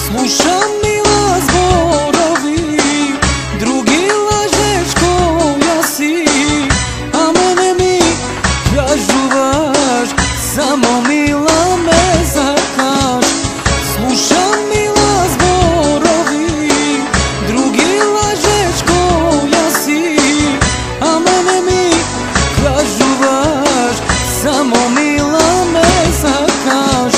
Slušam mila zborovi, drugi lažeš koja si, a mene mi kažuvaš, samo mila me zakaš. Slušam mila zborovi, drugi lažeš koja si, a mene mi kažuvaš, samo mila me zakaš.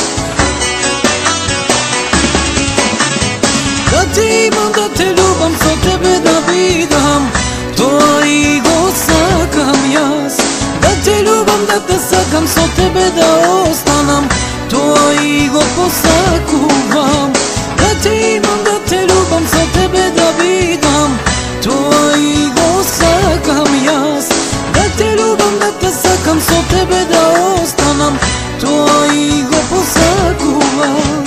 Da ti imam, da te ljubam, so tebe da vidam, to i go sakam jas. Da te ljubam, da te sakam, so tebe da ostanam, to i go posakuvam. Da te imam, da te ljubam, so tebe da vidam, to i go sakam jas. Da te ljubam, da te sakam, so tebe da ostanam, to i go posakuvam.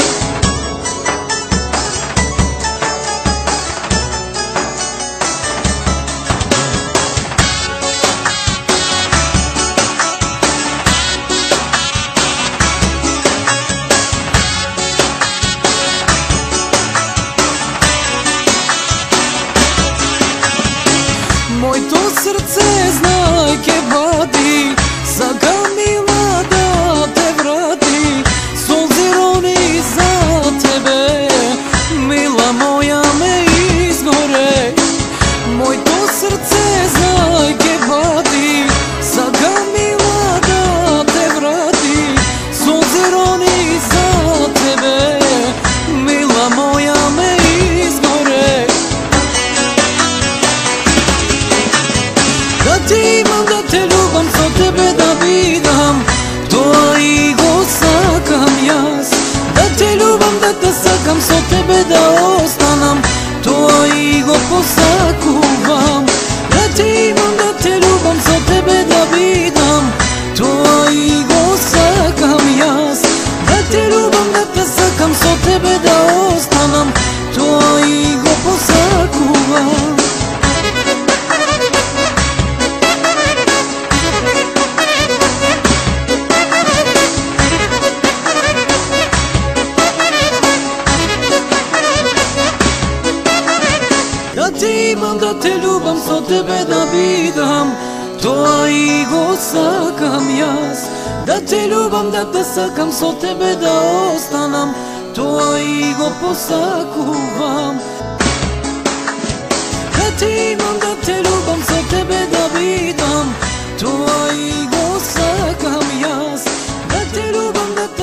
Моето сърце знайки вади, сега мила да те врати, солзи рони за тебе, мила моя ме изгоре. Моето сърце знайки вади, сега мила да те врати, солзи рони за тебе, мила моя ме изгоре. Da ti imam, da te ljubam, so tebe da vidam, to i go sakam jas. Da te ljubam, da te sakam, so tebe da ostanam, to i go posakuvam. Da ti imam, da te ljubam, so tebe da vidam, to i go sakam jas. Da te ljubam, da te sakam, so tebe da ostanam, to i go posakuvam. Da ti imam, da te ljubam, so tebe da vidam, to i go sakam jas. Da te ljubam, da te sakam, so tebe da ostanam, to i go posakuvam. Da ti imam, da te ljubam, so tebe da vidam, to i go sakam jas. Da te ljubam, da te